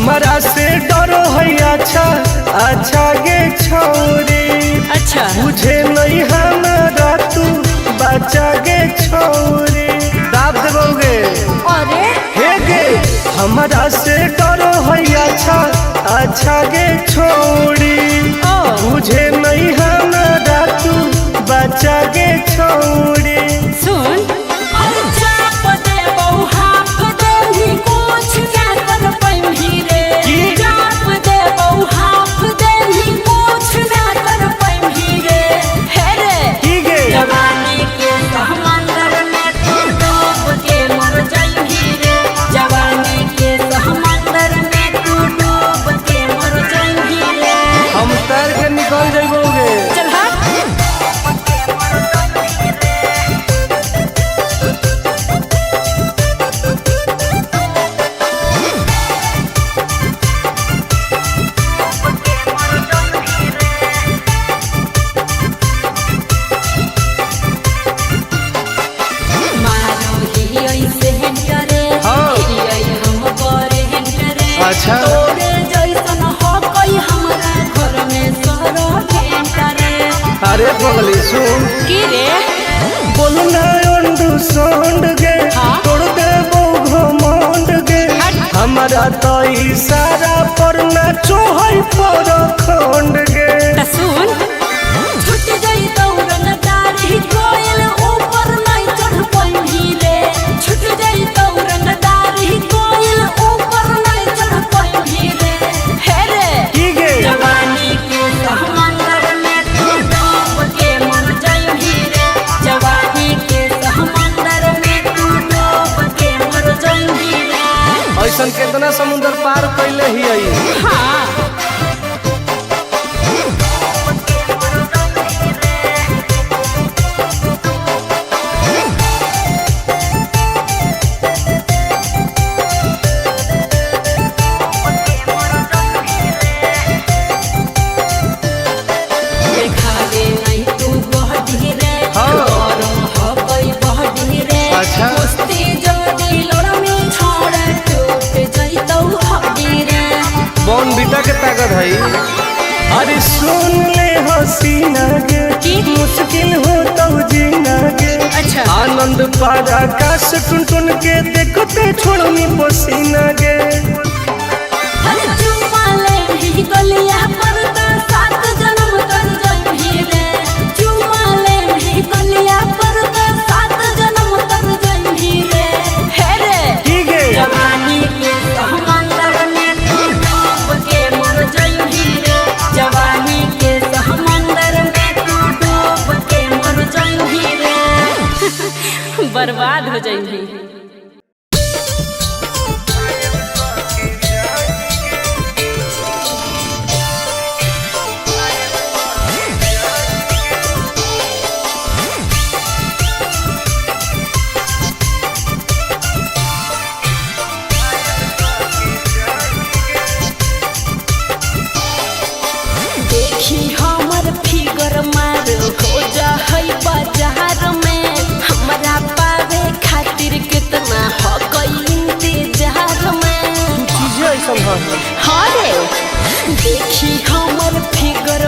हमारा से डरो है अच्छा अच्छा गे छोरी। अच्छा मुझे नहीं हमारा तू बचा गे छोरी। दाब देवोगे अरे हे गे हमारा से डरो है अच्छा अच्छा गे छोरी। मुझे नहीं हमारा तू बचा गे छोरी। सुन निकल जाइबोगे। चल हाँ अच्छा अरे बगली सुन की रे बोलना अंडू सोंड गे तोड़ दे वो घमंड गे। हमारा तो इशारा पर नाचो है पर खंड गे। सुन छुट गई दौड़न दारी कोयल ऊपर नहीं चढ़ पाई रे। छुट गई दौड़न दारी कोयल ऊपर नहीं चढ़ पाई रे। हे रे की गे जवानी के समंदर में तू डूब के मर जाई रे। जवानी के समंदर में तू डूब के मर जाई रे। ऐसन कितना समुद्र पार कैले ही आई। हाँ बीटा के ताकत है। अरे सुन ले हसीना गे मुश्किल हो तो जीना गे। अच्छा आनंद पार आकाश टुन टुन के देखते छोड़नी पसीना गे। गलिया पर तो 7 जन्म कर जाई रे। चुमा ले गलिया पर तो 7 जन्म कर जाई रे। हे रे ठीक है जवानी के समंदर में तू डूब के मर जाई रे। जवानी के समंदर में तू डूब के मर जाई रे। बर्बाद हो जाई। देखी हमर फिगर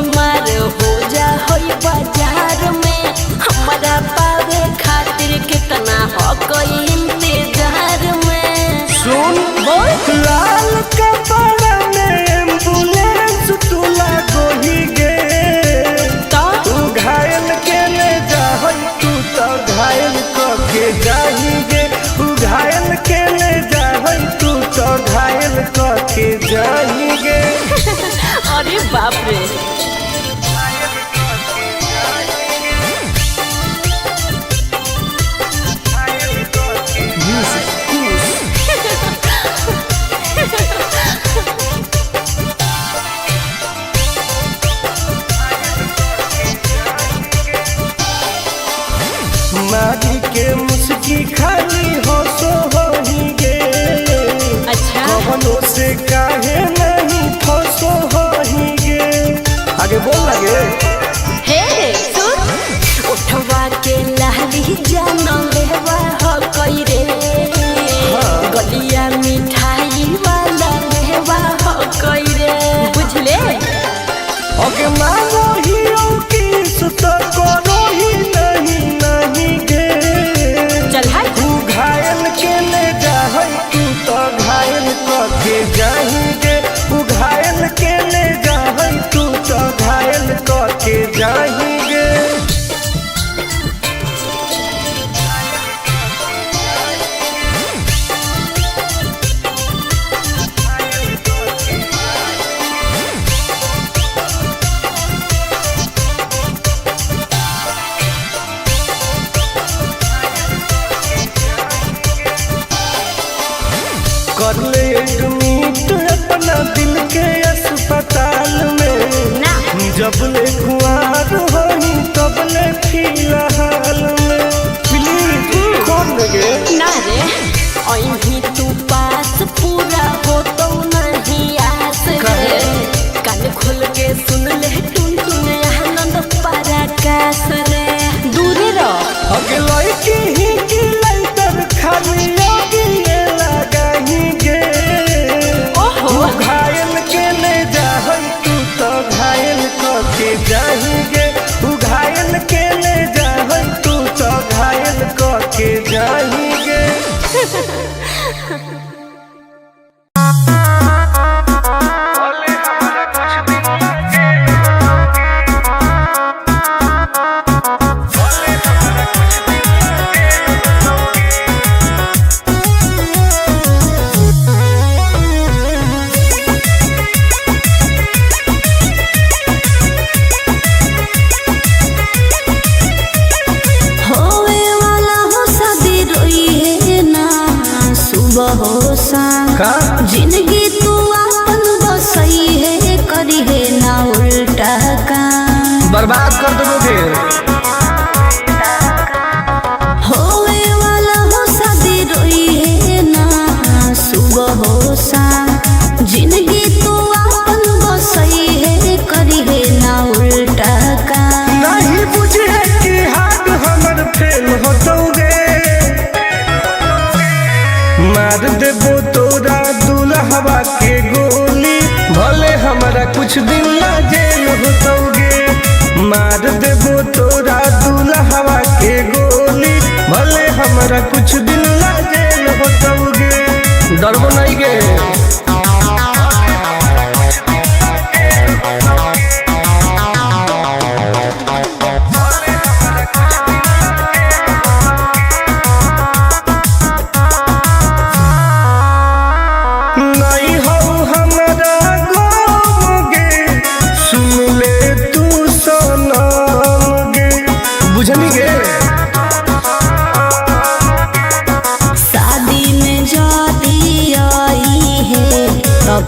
मार हो जा होई बाजार में। हमरा पावे खातिर कितना हो कोई इंतजार में। सुन बोल लाल कपड़ा में एम्बुलेंस तुला गोही गे। तू घायल के ले जा तू तो घायल के जाही गे। तू घायल के ले जा तू तो घायल के जाही गे। अरे बाप रे मारी के मुस्की खाली हो सो ही गे। अच्छा कवनों से काहे नहीं फसो ही गे। आगे बोल लगे हे सुन उठवा के लाली जाना लेवा हो कोई रे। गलिया मिठाई वाला लेवा जबले कुआर होई तबले फिलहाल में प्लीज कौन लगे ना रे अभी तू पास पूरा हो तो नहीं आस रे कान खोल के सुन ले टुन टुन आनंद पराकाश रे दूर रह अगलाई की ही की लाइटर खाली आगे लगाएंगे ओहो घायल के ले जाहई तू तो घायल करके जाएंगे घायल के ले जाहई तू तो घायल करके जाएंगे जिंदगी तू अपन बसई है करी है ना उल्टा काम बर्बाद कर दोगे होवे वाला हो शादी रोई है ना सुबह हो शाम जिंदगी तू अपन बसई है करी है ना उल्टा काम नहीं बुझे कि हाथ हमर फेल होतोगे मार देबो तोरा दुल्हवा के गोली भले हमारा कुछ दिन ला जेल होतोगे मार देबो तोरा दुल्हवा के गोली भले हमारा कुछ दिन ला जेल होतोगे डरबो नहीं गे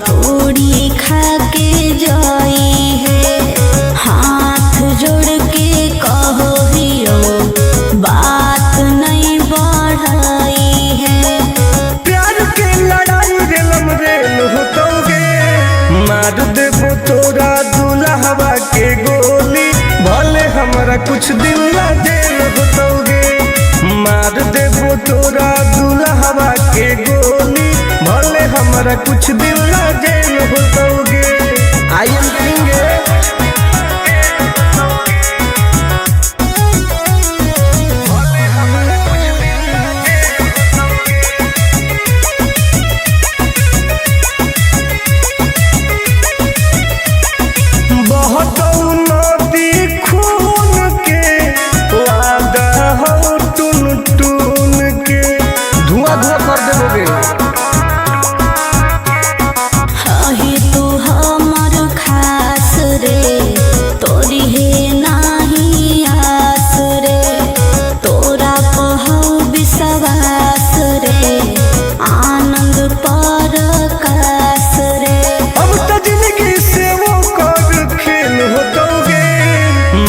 पूरी खा के जाई है हाथ जोड़ के कहो हियो बात नहीं बढ़ाई है प्यार के लड़ाई रेलम रेल होतोगे मार देबो तोरा दुल्हवा के गोली भले हमारा कुछ दिन ला जेल होतोगे मार देबो तोरा दुल्हवा के गोली भले हमारा कुछ दिन ला जेल होतोगे आई एम किंग बहुत नदी खून के वादा हो टुन टुन के धुआं धुआं कर देबोगे ही तू हमर खास रे तोरी है नाही आस रे तोरा पहु विश्वास रे आनंद परकाश रे अब तो जिंदगी से वो कर खेल होतोगे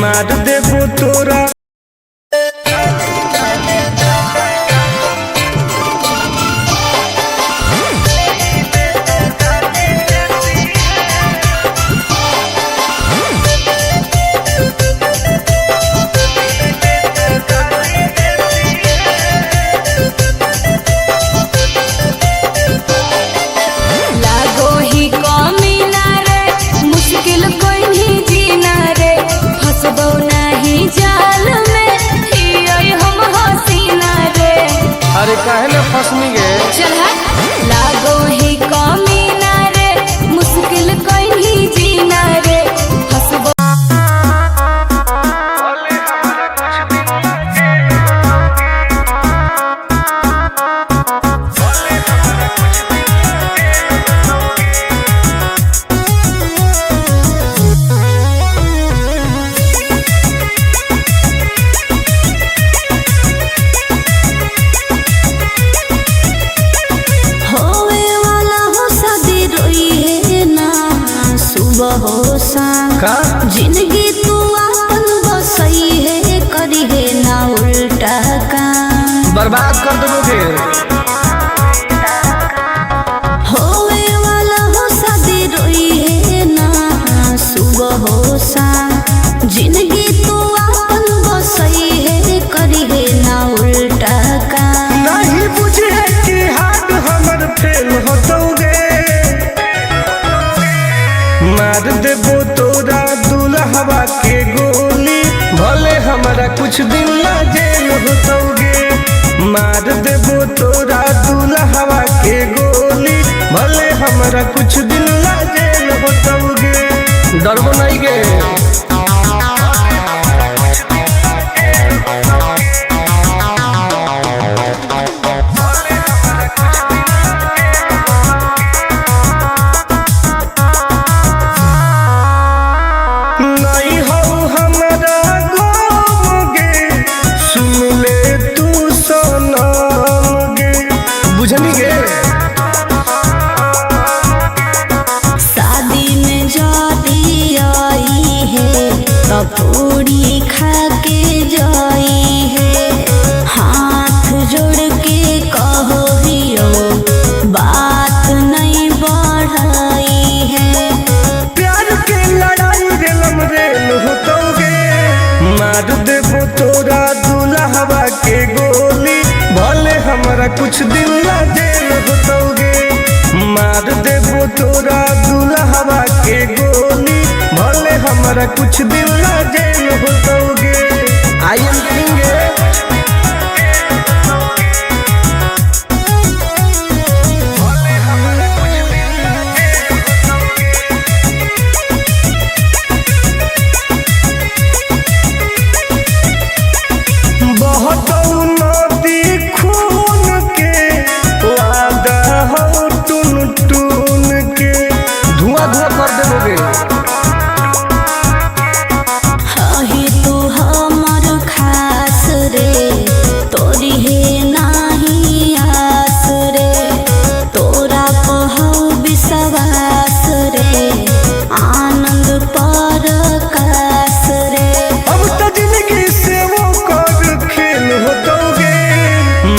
मार देबो तोरा लागो ही कमी ना रे मुश्किल कोई नहीं जीना रे फंसबो नहीं जाल में ही हम हसीना रे अरे काहे ना फसनी गे चल लागो ही कमी ना रे मुश्किल कोई नहीं जीना रे फंसबो कुछ दिन ला जेल होतोगे। मार देबो तोरा दुल्हवा के गोली, भले हमरा कुछ दिन ला जेल होतोगे। डरबो नहीं गे। पूरी खा के जाई है, हाथ जोड़ के कहो हियो बात नहीं बढ़ाई है। प्यार के लड़ाई रेलम रेल होतोगे। मार देबो तोरा दुल्हवा के गोली, भले हमरा कुछ दिन ला जेल होतोगे। मार देबो तोरा दुल्हवा के गोली, भले हमरा कुछ दिन ला जेल होतोगे। I am king.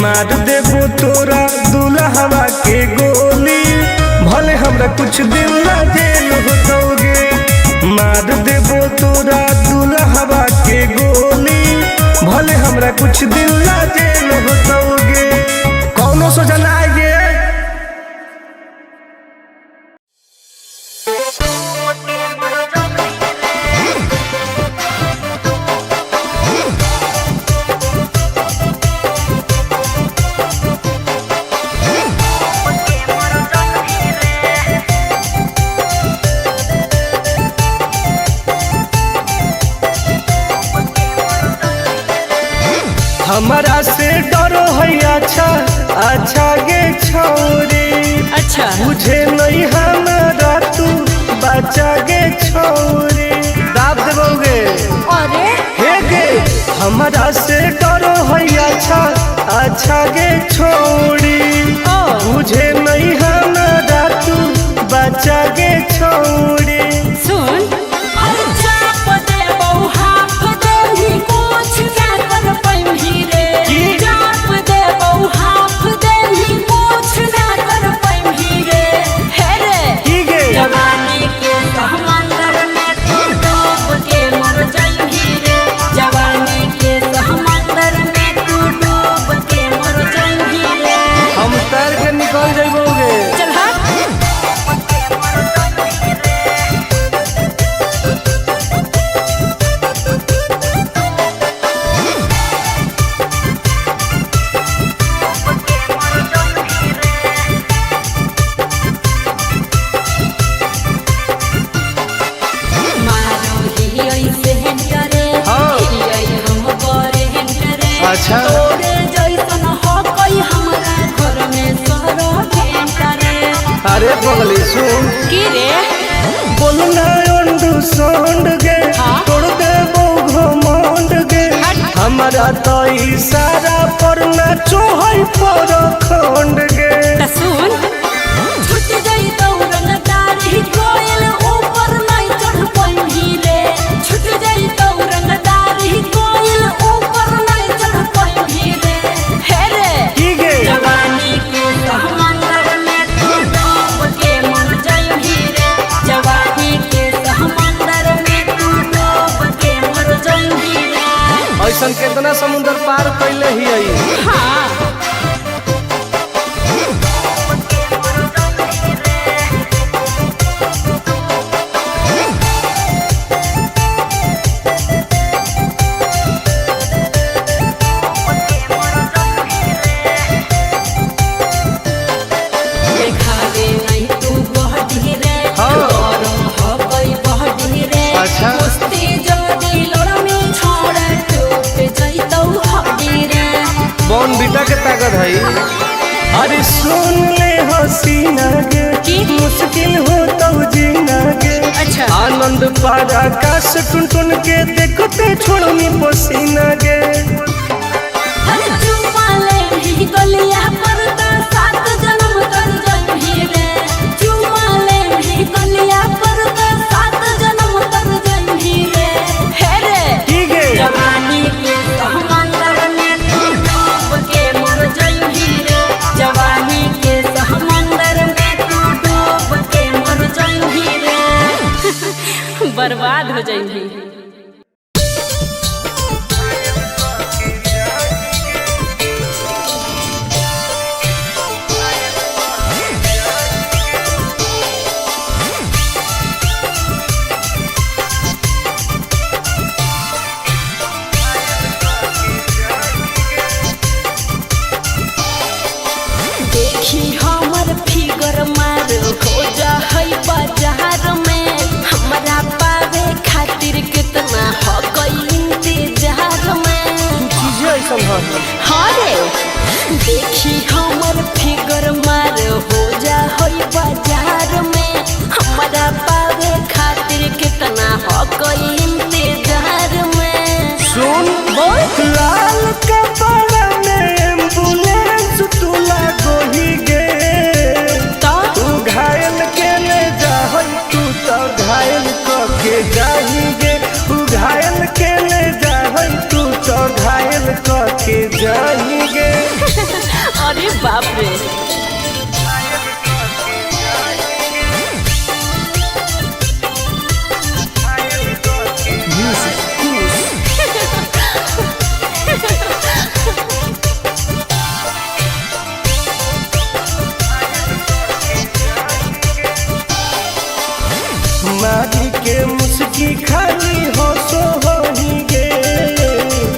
मार देबो तोरा दुल्हवा के गोली, भले हमरा कुछ दिन ला जेल होतोगे। मार देबो तोरा दुल्हवा के गोली, भले हमरा कुछ दिन ला जेल होतोगे। कौनो सोचा ना आएगे। हमारा से डरो है अच्छा अच्छा गे छोरी। अच्छा मुझे नहीं हमारा तू बचा गे छोरी। दाब देबोगे। अरे हे गे हमारा से डरो है अच्छा अच्छा गे छोरी। मुझे नहीं हमारा तू बचा गे छोरी। सुन निकल जाइबोगे। चल अच्छा अरे पगली सुन की रे बोलना अंडू सोंड गे तोड़ दे घमंड गे। हमारा तो इशारा पर नाचो है पर खंड गे। सुन छूट जाई दौड़न दाढ़ी कोयल ऊपर नहीं चढ़ पाई रे। छूट जाई दौड़न दाढ़ी कोयल ऊपर नहीं चढ़ पाई रे। हे रे की गे जवानी के समंदर में तू डूब के मर जाई रे। जवानी के समंदर में तू डूब के मर जाई रे। ऐसन कितना समुद्र पार कैले ही आई। हाँ बॉर्नवीटा के ताकत है। अरे सुन ले हसीना के मुश्किल हो तो जीना के। अच्छा आनंद पारा आकाश टुन टुन के देखते छोड़नी पसीना के। चुम्मा ले ही गलिया पर तो 7 जन्म कर जही रे। चुम्मा ले ही गलिया पर तो 7 जन्म कर जही रे। हे रे ठीक है जवानी के समंदर में तू डूब के मर जही रे। जवानी के समंदर में तू डूब के मर जही रे। बर्बाद हो जही। देखी हमर फिगर मार हो जा है बाजार में। हमरा पावे खातिर कितना हो गई इंतजार में। चीजें ऐसा है। हाँ रे देखी हमर फिगर मार हो जा है बाजार में। हमरा पावे खातिर कितना हो गई इंतजार में। सुन बोल लाल कपड़ा में एम्बुलेंस तुला गोही गे। तो तू घायल के ले जा तू तो घायल के जाही गे। तू घायल के ले जा तू तो घायल के जाही गे। अरे बाप रे मारी के मुस्की खाली हो सो होही गे।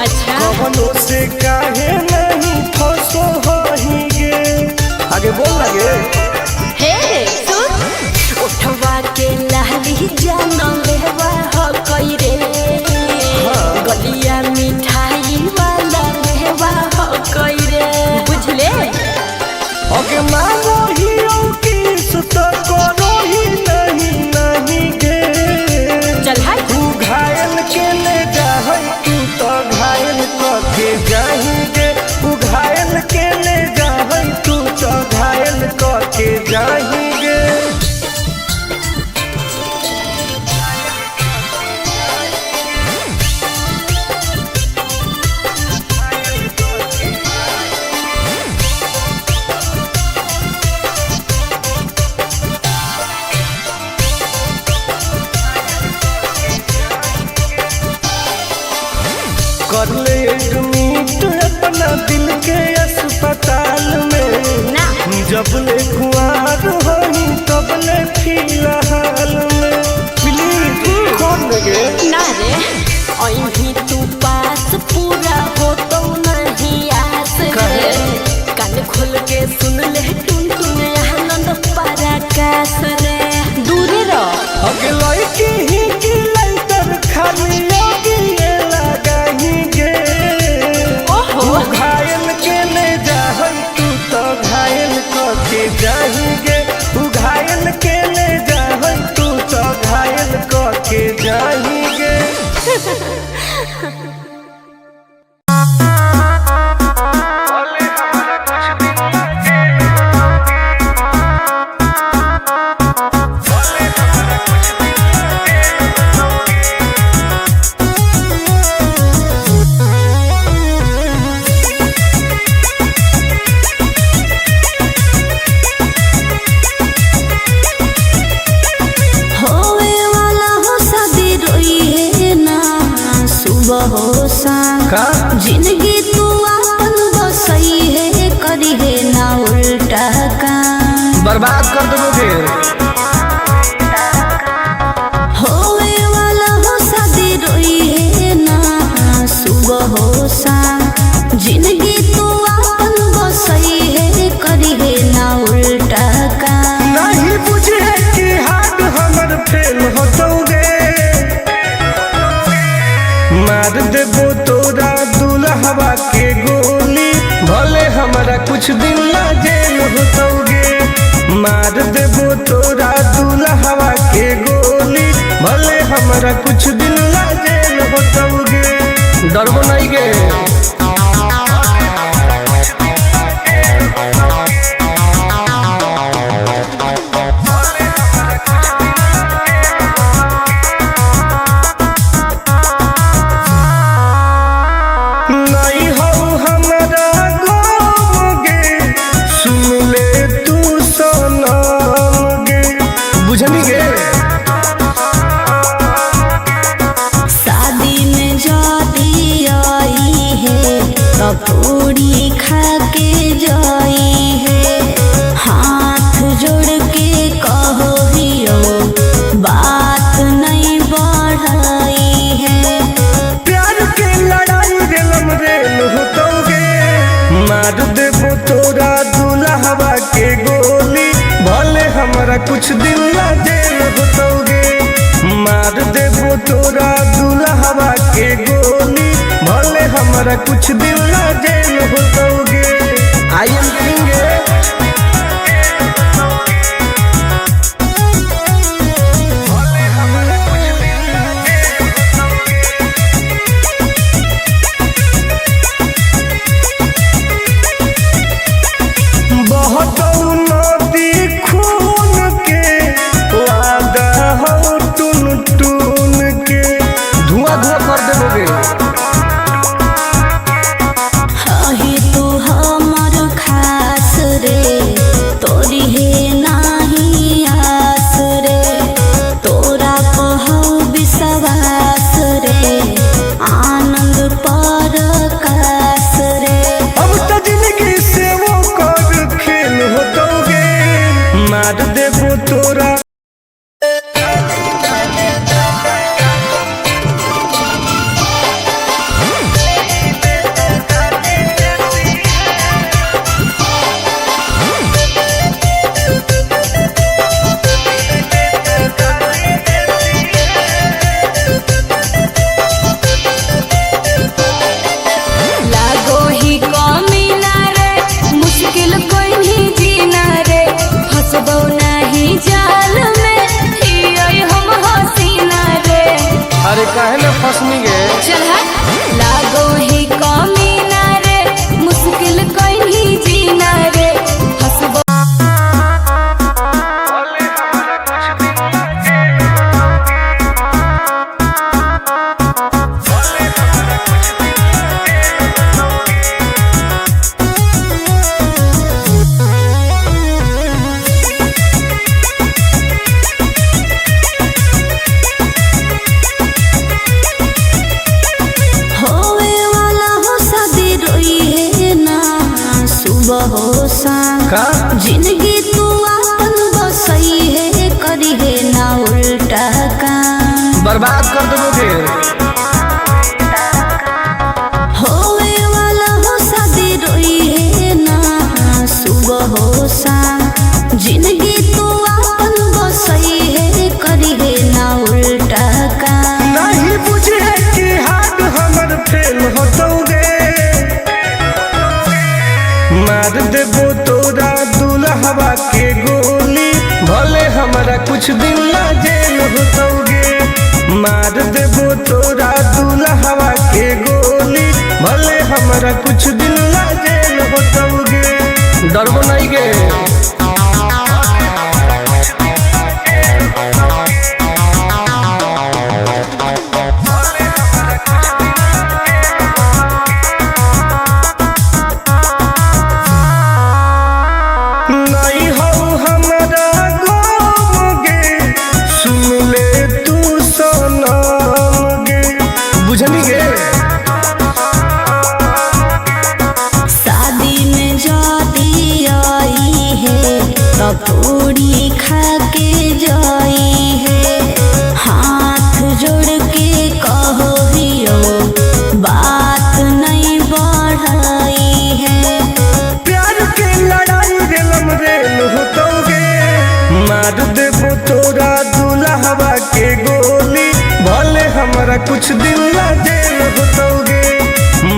अच्छा कवनों से काहे नहीं फसो होही गे। आगे बोल लगे हे सुन उठवा के लहली जानो लेवा हो कोई रे। गलिया मिठाई वाला लेवा हो कोई रे। बुझले ओके मांगो ही किस तो करो ही नहीं गे। चल हाय तू घायल के ले जा तू तो घायल के जाही गे। तू घायल के ले जा तू तो घायल के जाही गे। कर ले एडमिट अपना दिल के अस्पताल में। ना जब ले कुआर होही तब ले फिलहाल में। प्लीज कौन लगे ना रे अही तू पास पूरा हो तो नहीं आस रे। कान खोल के सुन ले टुन टुन आनंद पराकाश रे। दूरी रह अगे लड़की ही की लाइटर खाली योगी लगाही गे। ओहो तू घायल के ले जा तू तो घायल के जाही गे। तू घायल के ले जा तू तो घायल के जाही गे। का जिंदगी तू अपन बसई है करी है ना उल्टा काम बर्बाद कर दोगे। होवे वाला हो शादी रोई है ना सुबह हो शाम जिंदगी तू अपन बसई है करी है ना उल्टा काम नहीं बुझे कि हाथ हमर फेल होतोगे। मार देबो तोरा दुल्हवा के गोली भल कुछ दिन ला जेल होतोगे। मार देबो तोरा दुल्हवा के गोली, भले हमरा कुछ दिन ला जेल होतोगे। डरबो नहीं गे। शादी में जाती आई है तो पूरी खा के जाई है। हाथ जोड़ के कहो हियो बात नहीं बढ़ाई है। प्यार के लड़ाई रेलम रेल होतोगे। मार देबो तोरा दुल्हवा के गोली, भले हमरा कुछ दिन ला जेल होतोगे। मार देबो तोरा दुल्हवा के गोली, भले हमरा कुछ दिन ला जेल होतोगे। I am king. मार देबो तोरा काहे न फसनी गे। चल लागो ही कमीना रे, मुश्किल कोई नहीं जीना रे। हंसबो का जिंदगी तू अपन बसई है, करी है ना उल्टा काम, बर्बाद कर दोगे। होवे वाला हो शादी रोई है ना सुबह हो शाम। जिंदगी तू अपन बसई है, करी है ना उल्टा काम। नहीं बुझे कि हाथ हमर फेल होतोगे। मार देबो तोरा दुल्हवा के गोली, भले हमरा कुछ दिन ला जेल होतोगे। मार देबो तोरा दुल्हवा के गोली, भले हमरा कुछ दिन ला जेल होतोगे। डरबो नहीं गे। शादी में जाती आई है तो पूरी खा के जाई है। हाथ जोड़ के कहो हियो बात नहीं बढ़ाई है। प्यार के लड़ाई रेलम रेल होतोगे। मार देबो तोरा दुल्हवा के गोली, भले हमरा कुछ दिन ला जेल होतोगे।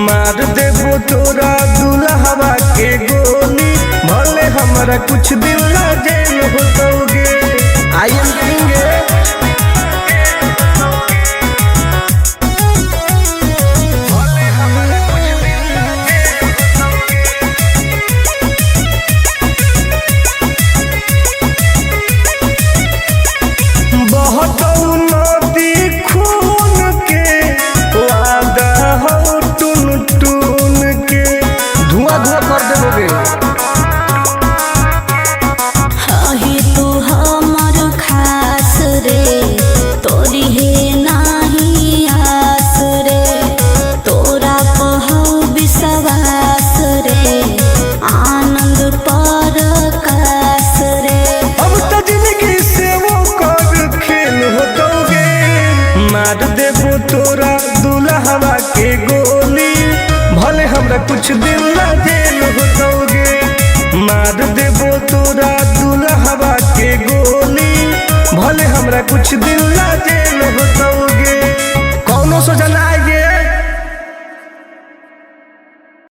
मार देबो तोरा दुल्हवा के गोली, हमरा कुछ दिन ला जेल होतोगे। आई एम किंग मार देबो तोरा दुल्हवा के गोली, भले हमरा कुछ दिन ला जेल होतोगे। मार देबो तोरा दुल्हवा के गोली, भले हमरा कुछ दिन ला जेल होतोगे।